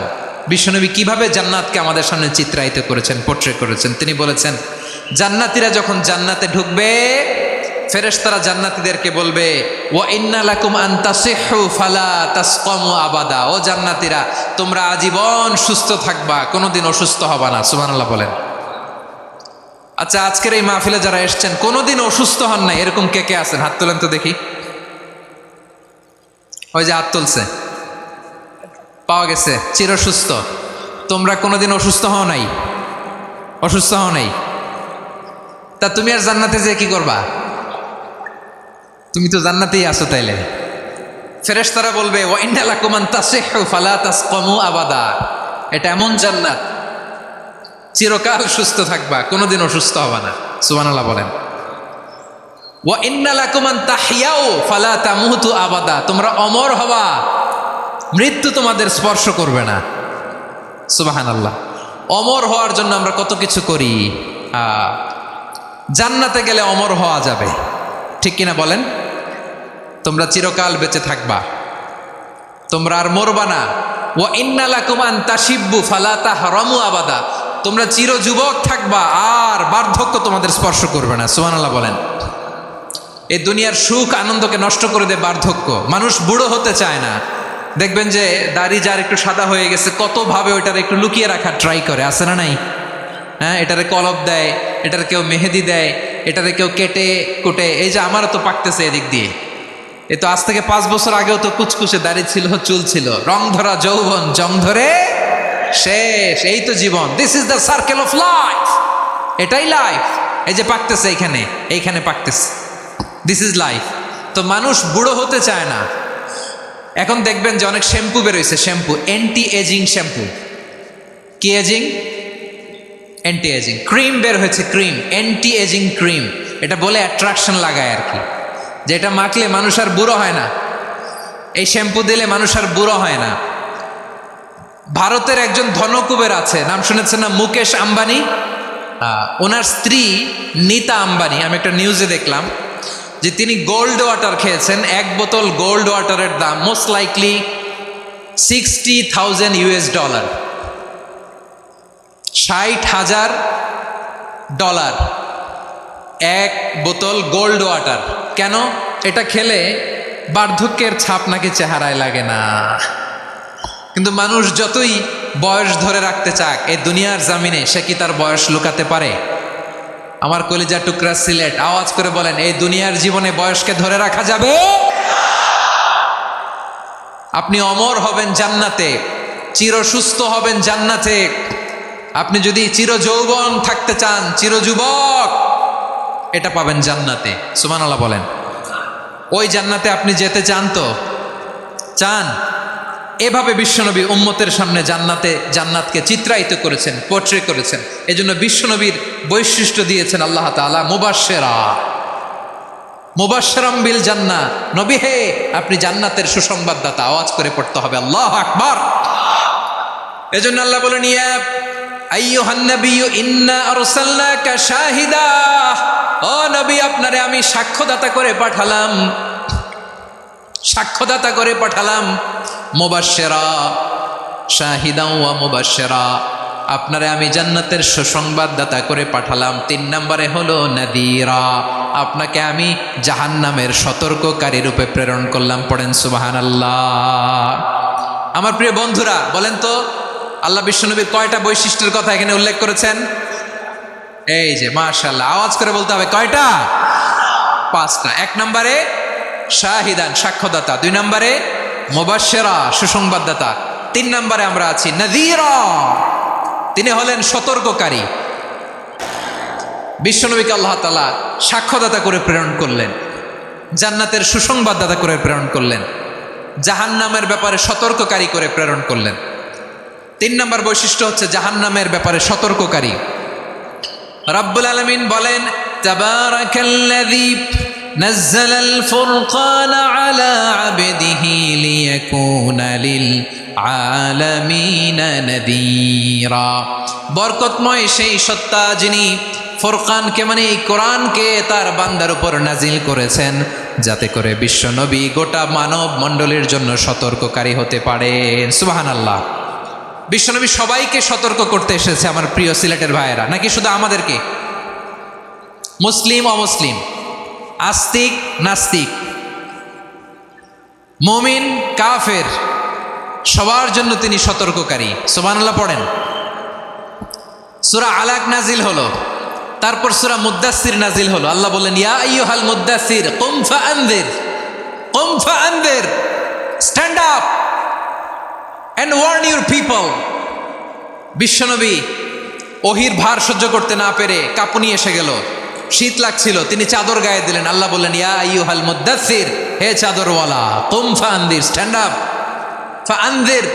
বিশ্বনবী কিভাবে জান্নাতকে আমাদের সামনে চিত্রায়িত করেছেন, পোর্ট্রে করেছেন। তিনি বলেছেন, জান্নাতীরা যখন জান্নাতে ঢুকবে, ফেরেশতারা জান্নাতীদেরকে বলবে, ওয়া ইন্না লাকুম আন তাসিহু ফালা তাসকামু আবাদা। ও জান্নাতীরা, তোমরা আজীবন সুস্থ থাকবা, কোনোদিন অসুস্থ হবা না। সুবহানাল্লাহ বলেন। আচ্ছা, আজকের এই মাহফিলে যারা এসছেন কোনোদিন অসুস্থ হন নাই, এরকম কে কে আছেন? হাত তোলেন তো দেখি। ওই যে হাত তুলছে, পাওয়া গেছে, চিরসুস্থ। তোমরা কোনোদিন অসুস্থ হও নাই? অসুস্থ হও নাই? তা তুমি আর জান্নাতে যে কি করবা? তুমি তো জান্নাতেই আছো। তাইলে ফেরেশতারা বলবে, ওয়া ইন্না লাকুম আন তাসিহু ফালা তাসকামু আবাদা। এটা এমন জান্নাত, চিরকাল সুস্থ থাকবা, কোনোদিন অসুস্থ হবা না। সুবহানাল্লাহ বলেন। ওয়া ইন্না লাকুম আন তাহইয়াউ ফালা তামুতু আবাদা। তোমরা অমর হবা, মৃত্যু তোমাদের স্পর্শ করবে না। সুবহানাল্লাহ। অমর হওয়ার জন্য আমরা কত কিছু করি। জান্নাতে গেলে অমর হওয়া যাবে, ঠিক কিনা বলেন? তোমরা চিরকাল বেঁচে থাকবা, তোমরা আর মরবা না। ওয়া ইন্না লাকুম আন তাশিব্বু ফালা তাহরামু আবাদা। তোমরা চির যুবক থাকবা, আর বার্ধক্য তোমাদের স্পর্শ করবে না। সুবহানাল্লাহ বলেন। এই দুনিয়ার সুখ আনন্দকে নষ্ট করে দেয় বার্ধক্য। মানুষ বুড়ো হতে চায় না। দেখবেন যে দাড়ি যার একটু সাদা হয়ে গেছে, কতভাবে ওইটার একটু লুকিয়ে রাখার ট্রাই করে, আছে না নাই? হ্যাঁ, এটারে কলপ দেয়, এটার কেউ মেহেদি দেয়, এটারে কেউ কেটে কুটে। এই যে আমারও তো পাকতেছে এদিক দিয়ে, এ তো আজ থেকে 5 বছর আগেও তো কুচকুচে দাড়ি ছিল, চুল ছিল, রং ধরা যৌবন, জং ধরে শেষ। এই তো জীবন। This is the circle of life. এটাই লাইফ। এই যে পাকতেছে এইখানে, এইখানে পাকতেছে, দিস ইজ লাইফ। তো মানুষ বুড়ো হতে চায় না। এখন দেখবেন যে অনেক শ্যাম্পু বেরোইছে, শ্যাম্পু, অ্যান্টি এজিং শ্যাম্পু। কি এজিং? অ্যান্টি এজিং ক্রিম বের হয়েছে, ক্রিম, অ্যান্টি এজিং ক্রিম। এটা বলে অ্যাট্রাকশন লাগায় আর কি, যে এটা মাখলে মানুষ আর বুড়ো হয় না, এই শ্যাম্পু দিলে মানুষ আর বুড়ো হয় না। ভারতের একজন ধনকুবের আছে, নাম শুনেছেন না, মুকেশ আম্বানি। ওনার স্ত্রী নীতা আম্বানি, আমি একটা নিউজে দেখলাম যে তিনি গোল্ড ওয়াটার খেয়েছেন। এক বোতল গোল্ড ওয়াটারের দাম মোস্ট লাইকলি $60,000, $60,000 এক বোতল গোল্ড ওয়াটার। কেন? এটা খেলে বার্ধক্যের ছাপ নাকি চেহারায় লাগে না। কিন্তু মানুষ যতই বয়স ধরে রাখতে চাক এই দুনিয়ার জামিনে, সে কি তার বয়স লুকাতে পারে? আমার কলিজা টুকরা সিলেট, আওয়াজ করে বলেন, এই দুনিয়ার জীবনে বয়সকে ধরে রাখা যাবে? আপনি অমর হবেন জান্নাতে, চির সুস্থ হবেন জান্নাতে। আপনি যদি চির যৌবন থাকতে চান, চির যুবক, এটা পাবেন জান্নাতে। সুবহানাল্লাহ বলেন। ওই জান্নাতে আপনি যেতে চান তো? চান? এভাবে বিশ্বনবী উম্মতের সামনে জান্নাতকে চিত্রায়িত করেছেন, পোর্ট্রে করেছেন। এজন্য বিশ্বনবীর বৈশিষ্ট্য দিয়েছেন আল্লাহ তাআলা মুবাশশিরাম বিল জান্নাহ। নবী হে, আপনি জান্নাতের সুসংবাদদাতা। আওয়াজ করে পড়তে হবে আল্লাহু আকবার। এজন্য আল্লাহ বলেন, ইয়া আইয়ুহান নাবিয়্যু ইন্না আরসালনাকা শাহিদা। ও নবী, আপনারে আমি সাক্ষ্যদাতা করে পাঠালাম, সাক্ষ্যদাতা করে পাঠালাম। মুবাশশিরা, শাহিদা ওয়া মুবাশশিরা, আপনারে আমি জান্নাতের সুসংবাদদাতা করে পাঠালাম। 3 নম্বরে হলো নাযীরা, আপনাকে আমি জাহান্নামের সতর্ককারী রূপে প্রেরণ করলাম। পড়েন সুবহানাল্লাহ। আমার প্রিয় বন্ধুরা, বলেন তো আল্লাহ বিশ্বনবীর কয়টা বৈশিষ্ট্যের কথা এখানে উল্লেখ করেছেন? এই যে মাশাআল্লাহ, আওয়াজ করে বলতে হবে, কয়টা? 5টা। 1 নম্বরে শাহিদান, সাক্ষ্যদাতা। 2 নম্বরে মুবাশশিরা, সুসংবাদদাতা। 3 নম্বরে আমরা আছি নাযীরা, তিনি হলেন সতর্ককারী। বিশ্বনবীকে আল্লাহ তাআলা সাক্ষ্যদাতা করে প্রেরণ করলেন, জান্নাতের সুসংবাদদাতা করে প্রেরণ করলেন, জাহান্নামের ব্যাপারে সতর্ককারী করে প্রেরণ করলেন। 3 নম্বর বৈশিষ্ট্য হচ্ছে জাহান্নামের ব্যাপারে সতর্ককারী। রব্বুল আলামিন বলেন, তাবারাকাল্লাযী নাজ্জালাল ফুরকানা আলা আবদিহি লিয়াকুনা লিল আলামিনা নাযীরা। বরকতময় সেই সত্তা যিনি ফুরকানকে, মানে এই কোরআনকে তার বান্দার উপর নাজিল করেছেন, যাতে করে বিশ্বনবী গোটা মানব মণ্ডলীর জন্য সতর্ককারী হতে পারেন। সুবহানাল্লাহ। বিশ্বনবী সবাইকে সতর্ক করতে এসেছে, আমার প্রিয় সিলেটের ভাইয়েরা, নাকি শুধু আমাদেরকে? মুসলিম অমুসলিম, আস্তিক নাস্তিক, মুমিন কাফের, সবার জন্য তিনি সতর্ককারী। সুবহানাল্লাহ পড়েন। সূরা আলাক নাজিল হলো, তারপর সূরা মুদ্দাসসির নাজিল হলো। আল্লাহ বললেন, ইয়া আইয়ুহাল মুদ্দাসসির কুম ফাআনযির, কুম ফাআনযির, stand up and warn your people. বিশ্বনবী ওহির ভার সহ্য করতে না পেরে কাঁপুনি এসে গেল, শীত লাগছিল, তিনি চাদর গায়ে দিলেন। আল্লাহ বললেন, ইয়া আইয়ুহাল মুদ্দাসসির, হে চাদরওয়ালা, কুম ফাআনযির, স্ট্যান্ড আপ, ফাআনযির,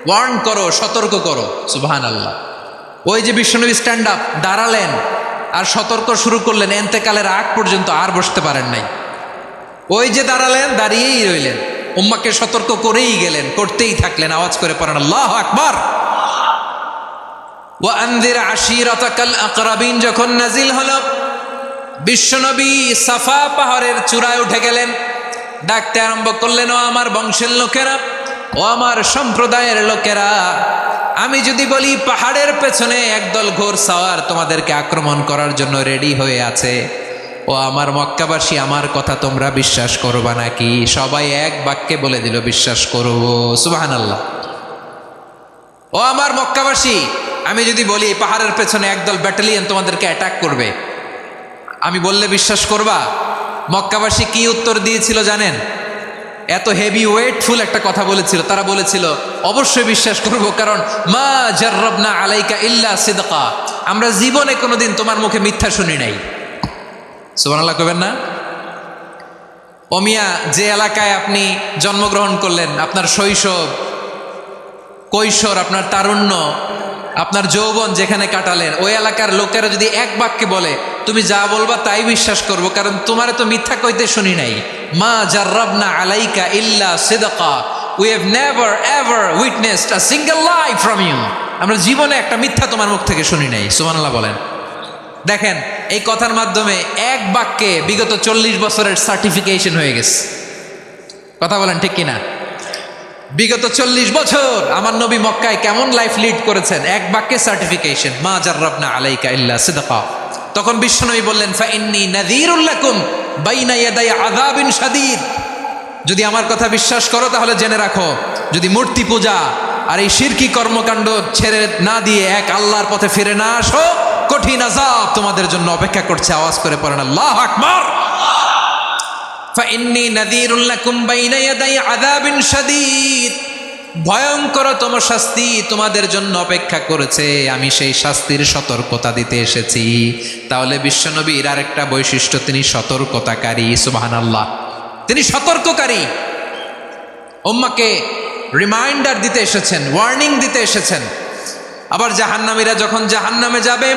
ওয়ার্ন করো, সতর্ক করো। সুবহানাল্লাহ। ওই যে বিশ্বনবী স্ট্যান্ড আপ, দাঁড়ালেন আর সতর্ক শুরু করলেন, এন্তেকালের আগ পর্যন্ত আর বসতে পারেন নাই। ওই যে দাঁড়ালেন, দাঁড়িয়েই রইলেন, উম্মাকে সতর্ক করেই গেলেন, করতেই থাকলেন। আওয়াজ করে পড়েন আল্লাহু আকবার। ওয়া আনযির আশীরাতাকাল আকরাবিন যখন নাজিল হলো, বিশ্বনবী সাফা পাহাড়ের চূড়ায় উঠে গেলেন, ডাকতে আরম্ভ করলেন, ও আমার বংশের লোকেরা, ও আমার সম্প্রদায়ের লোকেরা, আমি যদি বলি পাহাড়ের পেছনে একদল ঘোড়সাওয়ার তোমাদেরকে আক্রমণ করার জন্য রেডি হয়ে আছে, ও আমার মক্কাবাসী, আমার কথা তোমরা বিশ্বাস করবা নাকি? সবাই এক বাক্যে বলে দিল, বিশ্বাস করব। সুবহানাল্লাহ। ও আমার মক্কাবাসী, আমি যদি বলি পাহাড়ের পেছনে একদল ব্যাটালিয়ন তোমাদেরকে অ্যাটাক করবে, আমি বললে বিশ্বাস করবা? মক্কাবাসী কি উত্তর দিয়েছিল জানেন? এত হেভি ওয়েটফুল একটা কথা বলেছিল। তারা বলেছিল, অবশ্যই বিশ্বাস করব, কারণ মা জাররাবনা আলাইকা ইল্লা সিদকা, আমরা জীবনে কোনোদিন তোমার মুখে মিথ্যা শুনি নাই। সুবহানাল্লাহ কইবেন না? ওমিয়া, যে এলাকায় আপনি জন্মগ্রহণ করলেন, আপনার শৈশব, কৈশোর, আপনার তারুণ্য, আপনার যৌবন যেখানে কাটালেন ওই এলাকার লোকেরা যদি এক বাক্যে বলে তুমি যা বলবা তাই বিশ্বাস করব, কারণ তোমারে তো মিথ্যা কইতে শুনি নাই। মা জাররাবনা আলাইকা ইল্লা সিদকা, we have never ever witnessed a single lie from you. আমরা জীবনে একটা মিথ্যা তোমার মুখ থেকে শুনি নাই। সুবহানাল্লাহ বলেন। দেখেন এই কথার মাধ্যমে এক বাক্যে বিগত 40 বছরের সার্টিফিকেশন হয়ে গেছে। কথা বলেন ঠিক কিনা? বিগত 40 বছর আমার নবী মক্কায় কেমন লাইফ লিড করেছেন, এক বাক্যে সার্টিফিকেশন, মা জাররাবনা আলাইকা ইল্লা সিদকা। তখন বিশ্বনবী বললেন ফা ইন্নী নাযীরুল লাকুম বাইনা ইয়াদাই আযাবিন শাদীদ। যদি আমার কথা বিশ্বাস করো তাহলে জেনে রাখো, যদি মূর্তি পূজা আর এই শিরকি কর্মকাণ্ড ছেড়ে না দিয়ে এক আল্লাহর পথে ফিরে না আসো, কঠিন আযাব তোমাদের জন্য অপেক্ষা করছে। আওয়াজ করে পড়েন আল্লাহু আকবার। ফাইন্নী নাযীরুল লাকুম বাইনা ইয়াদাই আযাবিন শাদীদ, ভয়ঙ্করতম শাস্তি তোমাদের জন্য অপেক্ষা করেছে, আমি সেই শাস্তির সতর্কতা দিতে এসেছি। তাহলে বিশ্বনবীর আরেকটা বৈশিষ্ট্য, তিনি সতর্কতাকারী। সুবহানাল্লাহ, তিনি সতর্ককারী। উম্মাহকে রিমাইন্ডার দিতে এসেছেন, ওয়ার্নিং দিতে এসেছেন। আবার জাহান্নামীরা যখন জাহান্নামে যাবে,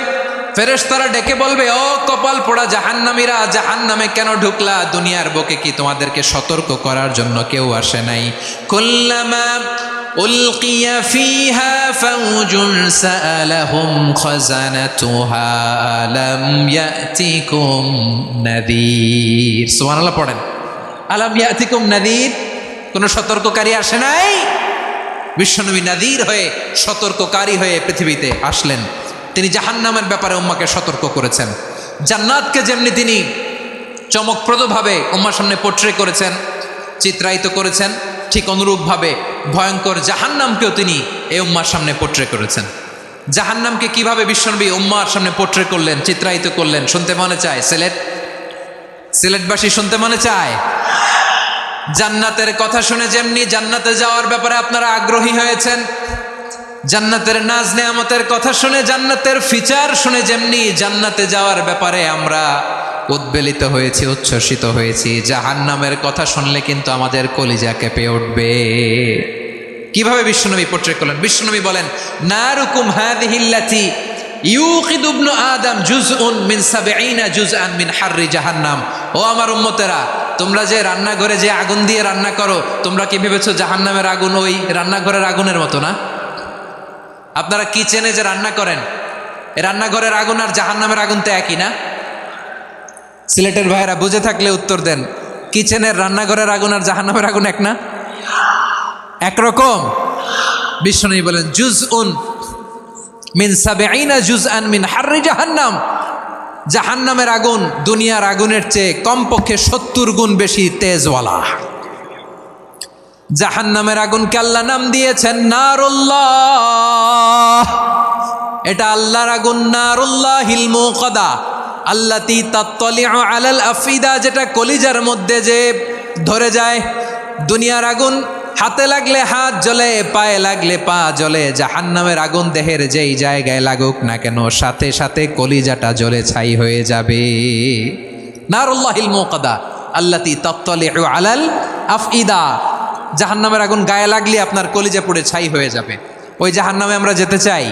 ফেরেশতারা ডেকে বলবে, ও কপাল পোড়া জাহান্নামীরা, জাহান্নামে কেন ঢুকলা? দুনিয়ার বুকে কি তোমাদেরকে সতর্ক করার জন্য কেউ আসে নাই? কুল্লামা উলকিয়া ফিহা ফাউজুন সাআলাহুম খাযানাতুহা আলাম ইয়াতিকুম নাযীর। সুবহানাল্লাহ পড়েন। আলাম ইয়াতিকুম নাযীর, কোন সতর্ককারী আসে নাই? বিশ্বনবী নাযীর হয়ে, সতর্ককারী হয়ে পৃথিবীতে আসলেন। তিনি জাহান্নামের ব্যাপারে উম্মাকে সতর্ক করেছেন। জান্নাতকে যেমনি তিনি চমকপ্রদভাবে উম্মার সামনে পোট্রে করেছেন, চিত্রায়িত করেছেন, ঠিক অনুরূপভাবে ভয়ঙ্কর জাহান্নামকেও তিনি এই উম্মার সামনে পোট্রে করেছেন। জাহান্নামকে কিভাবে বিশ্বনবী উম্মার সামনে পোট্রে করলেন, চিত্রায়িত করলেন, শুনতে মনে চায়? সিলেটবাসী শুনতে মনে চায়? জান্নাতের কথা শুনে যেমনি জান্নাতে যাওয়ার ব্যাপারে আপনারা আগ্রহী হয়েছেন, জান্নাতের নাজ নেয়ামতের কথা শুনে, জান্নাতের ফিচার শুনে যেমনি জান্নাতে যাওয়ার ব্যাপারে আমরা উদ্বেলিত হয়েছি, উচ্ছ্বসিত হয়েছি, জাহান্নামের কথা শুনলে কিন্তু আমাদের কলিজা কেঁপে উঠবে। কিভাবে বিশ্বনবী পোট্রে করলেন? বিশ্বনবী বলেন, নারুকুম হাযিহিল্লাতী ইউকিদু ইবনু আদম জুজউন মিন ৭০ জুজআন মিন হাররি জাহান্নাম। ও আমার উম্মতেরা, তোমরা যে রান্নাঘরে যে আগুন দিয়ে রান্না করো, তোমরা কি ভেবেছো জাহান্নামের আগুন ওই রান্নাঘরের আগুনের মতো না? আপনারা কিচেনে যে রান্না করেন, এই রান্নাঘরের আগুন আর জাহান্নামের আগুন তো একই না? সিলেটের ভাইয়েরা বুঝে থাকলে উত্তর দেন। কিচেনের রান্নাঘরের আগুন আর জাহান্নামের আগুন এক না? একরকম? বিশ্বনবী বলেন, জুজউন মিন ৭০ জুজআন মিন হাররি জাহান্নাম। জাহান্নামের আগুন দুনিয়ার আগুনের চেয়ে কমপক্ষে ৭০ গুণ বেশি তেজওয়ালা। জাহান্নামের আগুনকে আল্লাহ নাম দিয়েছেন নারুল্লাহ। এটা আল্লাহর আগুন, নারুল্লাহিল মুকাদা আল্লাতী তাত্তালিউ আলাল আফিদা, যেটা কলিজার মধ্যে যে ধরে যায়। দুনিয়ার আগুন হাতে লাগলে হাত জ্বলে, পায়ে লাগলে পা জ্বলে। জাহান্নামের আগুন দেহের যেই জায়গায় লাগুক না কেন, সাথে সাথে কলিজাটা জ্বলে ছাই হয়ে যাবে। নারুল্লাহিল মুকাদা আল্লাতী তাত্তালিউ আলাল আফইদা, জাহান্নামের আগুন গায়ে লাগলে আপনার কলিজা পুড়ে ছাই হয়ে যাবে। ওই জাহান্নামে আমরা যেতে চাই?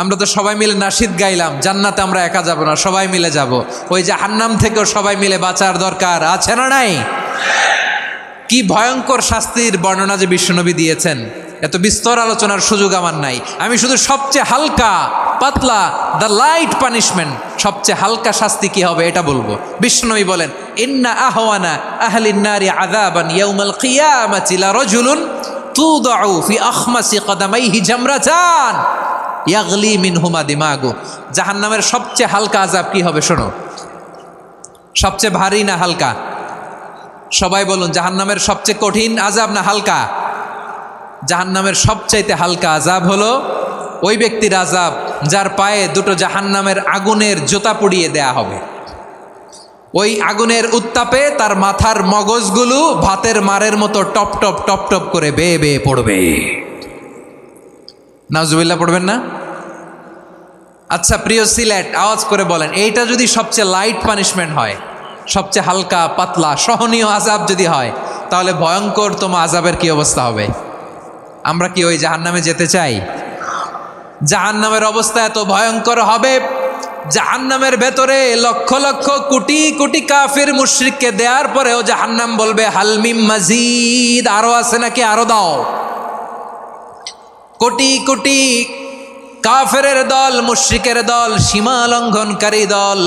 আমরা তো সবাই মিলে নাশিদ গাইলাম, জান্নাতে আমরা একা যাব না, সবাই মিলে যাব। ওই জাহান্নাম থেকেও সবাই মিলে বাঁচার দরকার আছে না নাই? কি ভয়ঙ্কর শাস্তির বর্ণনা যে বিশ্বনবী দিয়েছেন, এত বিস্তর আলোচনার সুযোগ আমার নাই। আমি শুধু সবচেয়ে হালকা পাতলা, দ্য লাইট পানিশমেন্ট, সবচেয়ে হালকা শাস্তি কি হবে এটা বলবো। বিশ্বনবী বলেন, ইন্না আহওয়ানা আহলিন নারি আযাবান ইয়াউমাল কিয়ামাতি লারাজুলুন তুদাউ ফি আখমাসি কদামাইহি জামরাতান ইয়াগলি মিনহুমা দিমাগু। জাহান্নামের সবচেয়ে হালকা আযাব কি হবে শোনো। সবচেয়ে ভারী না হালকা? সবাই বলুন, জাহান্নামের সবচেয়ে কঠিন আযাব না হালকা? জাহান্নামের সবচাইতে হালকা আযাব হলো ওই ব্যক্তির আযাব যার পায়ে দুটো জাহান্নামের আগুনের জুতা পুড়িয়ে দেয়া হবে। ওই আগুনের উত্তাপে তার মাথার মগজগুলো ভাতের মারের মতো টপ টপ টপ টপ করে বেয়ে বেয়ে পড়বে। নাউজুবিল্লাহ পড়বেন না? আচ্ছা প্রিয় সিলেট, আওয়াজ করে বলেন, এইটা যদি সবচেয়ে লাইট পানিশমেন্ট হয়, সবচেয়ে হালকা পাতলা সহনীয় আযাব যদি হয়, তাহলে ভয়ঙ্করতম আযাবের কি অবস্থা হবে? আমরা কি ওই জাহান্নামে যেতে চাই? জাহান্নামের অবস্থা এত ভয়ঙ্কর হবে, জাহান্নামের ভেতরে লক্ষ লক্ষ কোটি কোটি কাফির মুশরিককে দেওয়ার পরেও জাহান্নাম বলবে হালমিম মাজিদ, আরো আছে নাকি, আরো দাও। কোটি কোটি কাফেরের দল, মুশরিকের দল, সীমা লঙ্ঘনকারী দল,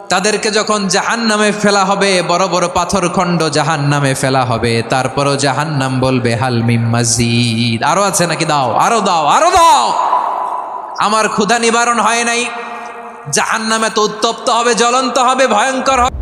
তাদেরকে যখন জাহান্নামে ফেলা হবে, বড় বড় পাথরখণ্ড জাহান্নামে ফেলা হবে, তারপরও জাহান্নাম বলবে হালমিম মাজিদ, আরো আছে নাকি, দাও, আরো দাও, আরো দাও। আমার ক্ষুধা নিবারণ হয় নাই। জাহান্নামে তো উত্তপ্ত হবে, জ্বলন্ত হবে, ভয়ঙ্কর হবে।